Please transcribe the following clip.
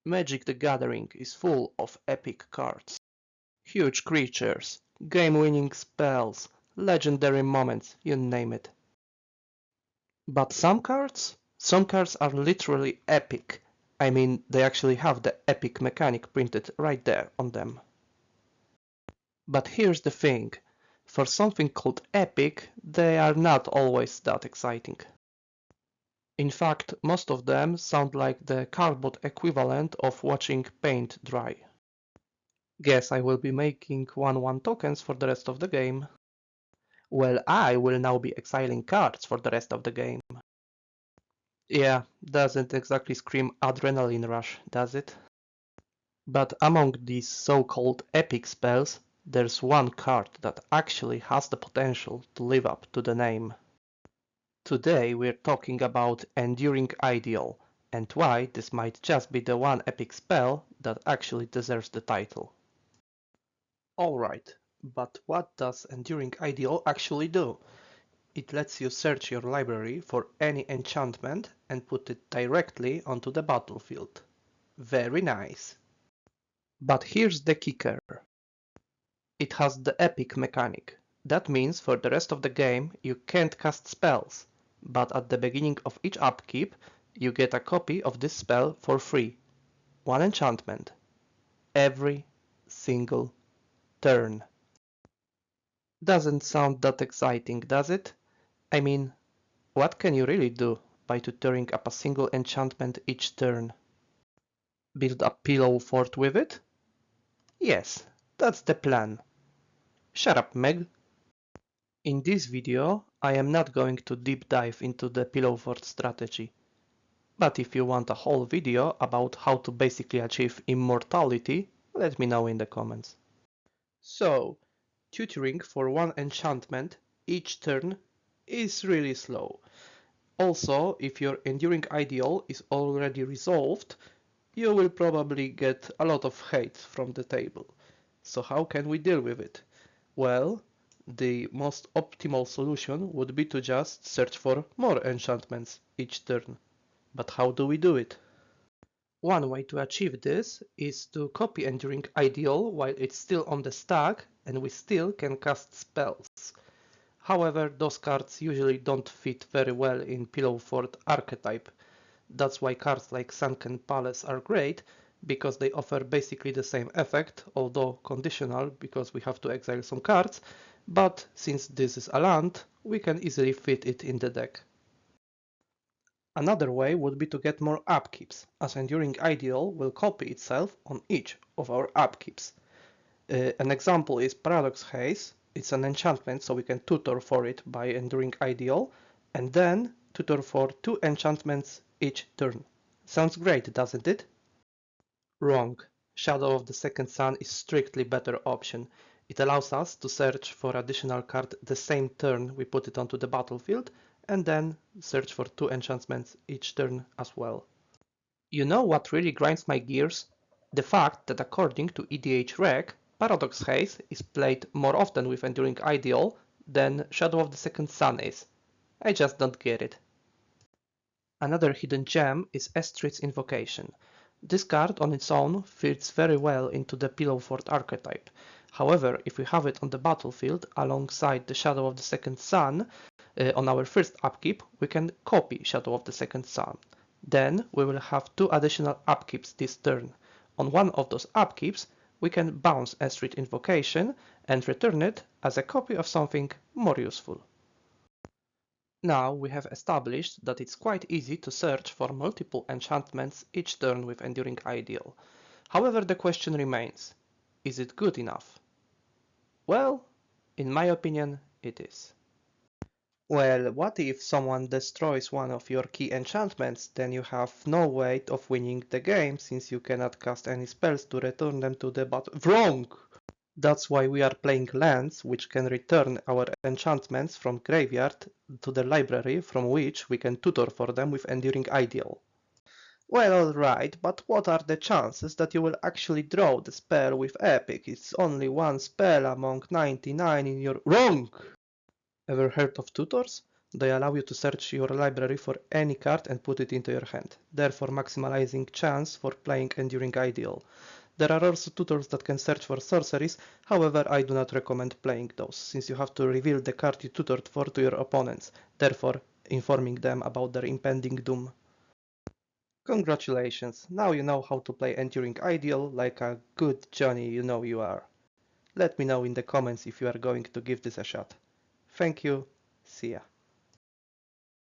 Magic the Gathering is full of epic cards. Huge creatures, game-winning spells, legendary moments, you name it. But some cards are literally epic. I mean, they actually have the epic mechanic printed right there on them. But here's the thing, for something called epic, they are not always that exciting. In fact, most of them sound like the cardboard equivalent of watching paint dry. Guess I will be making 1/1 tokens for the rest of the game. Well, I will now be exiling cards for the rest of the game. Yeah, doesn't exactly scream adrenaline rush, does it? But among these so-called epic spells, there's one card that actually has the potential to live up to the name. Today we're talking about Enduring Ideal, and why this might just be the one epic spell that actually deserves the title. Alright, but what does Enduring Ideal actually do? It lets you search your library for any enchantment and put it directly onto the battlefield. Very nice. But here's the kicker. It has the epic mechanic. That means for the rest of the game you can't cast spells, but at the beginning of each upkeep you get a copy of this spell for free. One enchantment. Every single turn. Doesn't sound that exciting, does it? I mean, what can you really do by tutoring up a single enchantment each turn? Build a pillow fort with it? Yes, that's the plan. Shut up, Meg. In this video, I am not going to deep dive into the pillow fort strategy. But if you want a whole video about how to basically achieve immortality, let me know in the comments. So, tutoring for one enchantment each turn is really slow. Also, if your Enduring Ideal is already resolved, you will probably get a lot of hate from the table. So how can we deal with it? Well, the most optimal solution would be to just search for more enchantments each turn. But how do we do it? One way to achieve this is to copy Enduring Ideal while it's still on the stack and we still can cast spells. However, those cards usually don't fit very well in Pillow Fort archetype. That's why cards like Sunken Palace are great, because they offer basically the same effect, although conditional because we have to exile some cards, but since this is a land, we can easily fit it in the deck. Another way would be to get more upkeeps, as Enduring Ideal will copy itself on each of our upkeeps. An example is Paradox Haze. It's an enchantment, so we can tutor for it by Enduring Ideal, and then tutor for 2 enchantments each turn. Sounds great, doesn't it? Wrong. Shadow of the Second Sun is strictly better option. It allows us to search for additional card the same turn we put it onto the battlefield, and then search for 2 enchantments each turn as well. You know what really grinds my gears? The fact that according to EDH Rec, Paradox Haze is played more often with Enduring Ideal than Shadow of the Second Sun is. I just don't get it. Another hidden gem is Estrid's Invocation. This card on its own fits very well into the Pillow Fort archetype. However, if we have it on the battlefield alongside the Shadow of the Second Sun, on our first upkeep, we can copy Shadow of the Second Sun. Then we will have 2 additional upkeeps this turn. On one of those upkeeps, we can bounce Estrid Invocation and return it as a copy of something more useful. Now we have established that it's quite easy to search for multiple enchantments each turn with Enduring Ideal. However, the question remains, is it good enough? Well, in my opinion, it is. Well, what if someone destroys one of your key enchantments, then you have no way of winning the game since you cannot cast any spells to return them to the battle. Wrong! That's why we are playing lands which can return our enchantments from graveyard to the library from which we can tutor for them with Enduring Ideal. Well, alright, but what are the chances that you will actually draw the spell with Epic? It's only one spell among 99 in your... Wrong! Ever heard of tutors? They allow you to search your library for any card and put it into your hand, therefore maximizing chance for playing Enduring Ideal. There are also tutors that can search for sorceries, however I do not recommend playing those, since you have to reveal the card you tutored for to your opponents, therefore informing them about their impending doom. Congratulations, now you know how to play Enduring Ideal like a good Johnny you know you are. Let me know in the comments if you are going to give this a shot. Thank you, see ya.